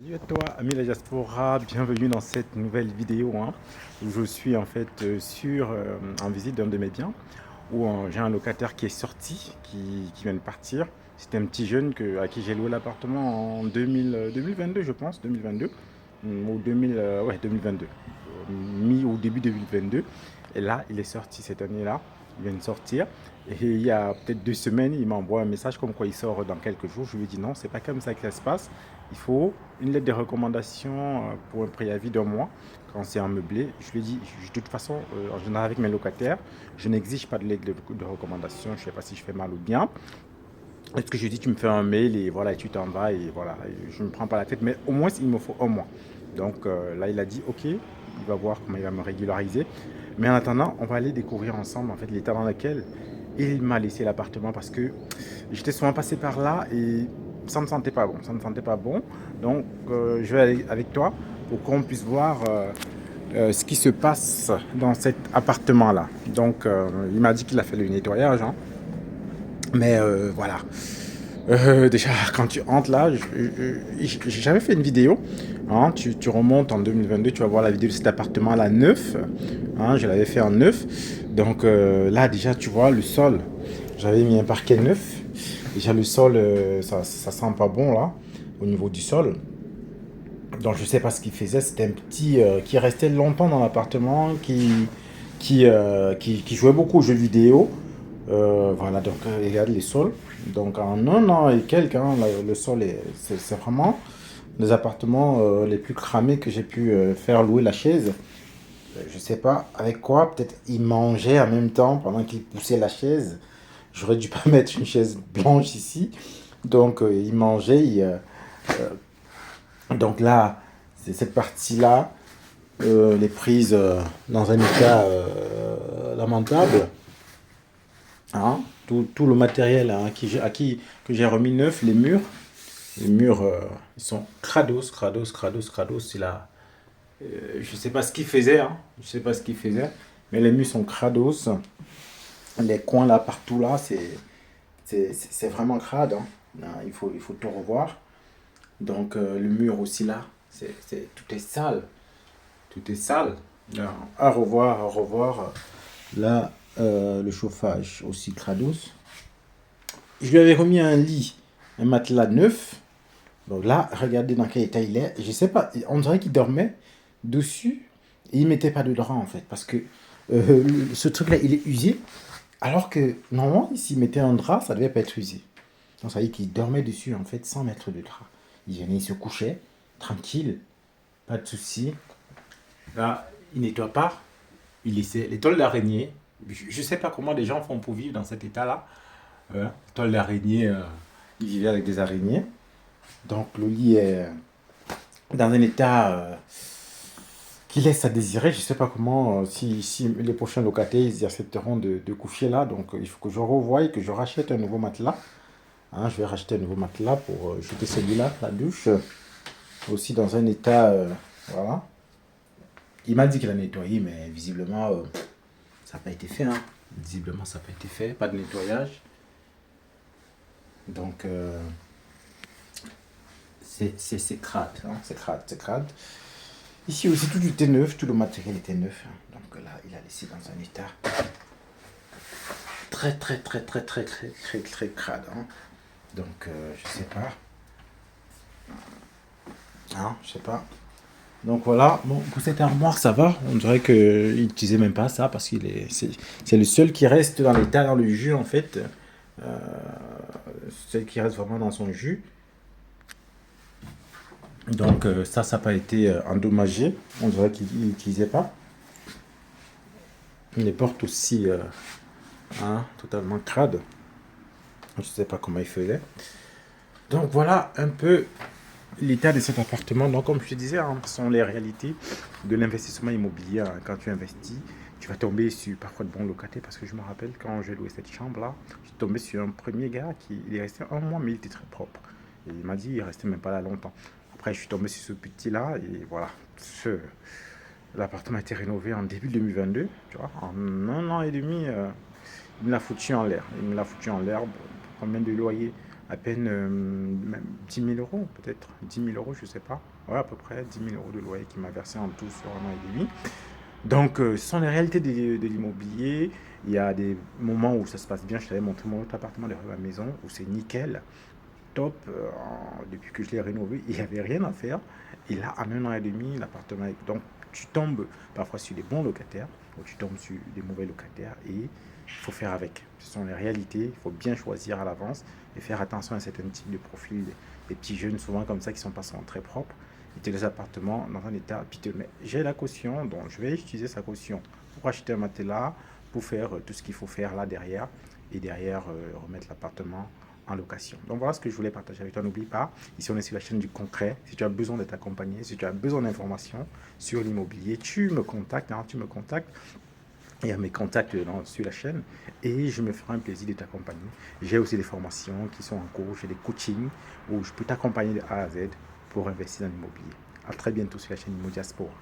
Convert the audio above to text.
Salut à toi, ami de la diaspora, bienvenue dans cette nouvelle vidéo où je suis en fait en visite d'un de mes biens, où j'ai un locataire qui est sorti, qui vient de partir. C'était un petit jeune à qui j'ai loué l'appartement en 2022, je pense, 2022, ou 2000, ouais, 2022, mi ou début 2022. Et là, il est sorti cette année-là, il vient de sortir. Et il y a peut-être 2 semaines, il m'envoie un message comme quoi il sort dans quelques jours. Je lui dis non, c'est pas comme ça que ça se passe. Il faut une lettre de recommandation pour un préavis d'1 mois quand c'est un meublé. Je lui dis, de toute façon, en général avec mes locataires, je n'exige pas de lettre de recommandation. Je ne sais pas si je fais mal ou bien. Est-ce que je dis, tu me fais un mail et voilà, et tu t'en vas et voilà, et je ne me prends pas la tête, mais au moins il me faut 1 mois. Donc là, il a dit, ok, il va voir comment il va me régulariser. Mais en attendant, on va aller découvrir ensemble en fait l'état dans lequel il m'a laissé l'appartement parce que j'étais souvent passé par là et ça ne sentait pas bon. Ça ne sentait pas bon. Donc je vais aller avec toi pour qu'on puisse voir ce qui se passe dans cet appartement-là. Donc il m'a dit qu'il a fait le nettoyage, hein. Mais voilà. Déjà, quand tu entres là, j'avais fait une vidéo. Hein, tu remontes en 2022, tu vas voir la vidéo de cet appartement-là neuf. Hein, je l'avais fait en neuf. Donc là, déjà, tu vois le sol. J'avais mis un parquet neuf. Déjà, le sol, ça sent pas bon là, au niveau du sol. Donc, je sais pas ce qu'il faisait. C'était un petit qui restait longtemps dans l'appartement, qui jouait beaucoup aux jeux vidéo. Voilà, donc regarde les sols. Donc en 1 an et quelques, hein, le sol, c'est vraiment les appartements les plus cramés que j'ai pu faire louer la chaise. Je sais pas avec quoi, peut-être il mangeait en même temps pendant qu'il poussait la chaise. J'aurais dû pas mettre une chaise blanche ici. Donc il mangeait. Donc là, c'est cette partie-là, les prises dans un état lamentable. Hein, tout le matériel hein, que j'ai remis neuf, les murs ils sont crados, crados, crados, crados. Je sais pas ce qu'il faisait, hein, je sais pas ce qu'il faisait, mais les murs sont crados. Les coins là, partout là, c'est vraiment crade, hein. Hein, il faut tout revoir. Donc le mur aussi là, tout est sale, tout est sale. Alors, à revoir, à revoir. Là, le chauffage aussi crados. Je lui avais remis un lit, un matelas neuf. Donc là, regardez dans quel état il est. Je sais pas, on dirait qu'il dormait dessus et il mettait pas de drap en fait. Parce que ce truc-là, il est usé. Alors que normalement, s'il mettait un drap, ça devait pas être usé. Donc ça veut dire qu'il dormait dessus en fait sans mettre de drap. Il venait, il se couchait, tranquille, pas de souci. Là, il nettoie pas. Il laissait les toiles d'araignée. Je sais pas comment les gens font pour vivre dans cet état-là. Toile d'araignée, il vivait avec des araignées. Donc le lit est dans un état qui laisse à désirer. Je ne sais pas comment, si les prochains locataires ils accepteront de coucher là. Donc il faut que je revoie et que je rachète un nouveau matelas. Hein, je vais racheter un nouveau matelas pour jeter celui-là, la douche. Aussi dans un état, voilà. Il m'a dit qu'il a nettoyé, mais visiblement, ça n'a pas été fait. Hein. Visiblement, ça n'a pas été fait. Pas de nettoyage. Donc, c'est crade, hein, c'est crade, c'est crade. Ici aussi, tout était neuf, tout le matériel était neuf. Hein. Donc là, il a laissé dans un état très, très, très, très, très, très, très, très crade. Hein. Donc, je sais pas. Hein, je sais pas. Donc voilà, bon, pour cette armoire, ça va. On dirait qu'il n'utilisait même pas ça parce c'est le seul qui reste dans l'état, dans le jus en fait. Euh, Celle qui reste vraiment dans son jus. Donc ça n'a pas été endommagé. On dirait qu'il n'utilisait pas. Les portes aussi, hein, totalement crades. Je ne sais pas comment il faisait. Donc voilà un peu l'état de cet appartement. Donc comme je te disais, hein, ce sont les réalités de l'investissement immobilier. Hein. Quand tu investis, tu vas tomber sur parfois de bons locataires. Parce que je me rappelle quand j'ai loué cette chambre-là, je suis tombé sur un premier gars il est resté 1 mois, mais il était très propre. Et il m'a dit il restait même pas là longtemps. Après, je suis tombé sur ce petit-là et voilà. L'appartement a été rénové en début 2022. Tu vois, en 1 an et demi, il me l'a foutu en l'air. Il me l'a foutu en l'air. Combien de loyer à peine même 10 000 euros, peut-être 10 000 euros, je sais pas. Ouais, à peu près 10 000 euros de loyer qui m'a versé en tout sur 1 an et demi. Donc, ce sont les réalités de l'immobilier. Il y a des moments où ça se passe bien. Je t'avais montré mon autre appartement derrière ma maison où c'est nickel, top. Depuis que je l'ai rénové, il n'y avait rien à faire. Et là, en 1 an et demi, l'appartement est... Donc, tu tombes parfois sur des bons locataires ou tu tombes sur des mauvais locataires et il faut faire avec. Ce sont les réalités. Il faut bien choisir à l'avance et faire attention à certains types de profils. Des petits jeunes, souvent comme ça, qui sont pas souvent très propres. Ils te laissent l'appartement dans un état piteux. Mais j'ai la caution, donc je vais utiliser sa caution pour acheter un matelas, pour faire tout ce qu'il faut faire là derrière et derrière remettre l'appartement en location. Donc voilà ce que je voulais partager avec toi. N'oublie pas, ici on est sur la chaîne du concret. Si tu as besoin d'être accompagné, si tu as besoin d'informations sur l'immobilier, tu me contactes. Tu me contactes. Il y a mes contacts sur la chaîne et je me ferai un plaisir de t'accompagner. J'ai aussi des formations qui sont en cours, j'ai des coachings où je peux t'accompagner de A à Z pour investir dans l'immobilier. À très bientôt sur la chaîne Immo Diaspora.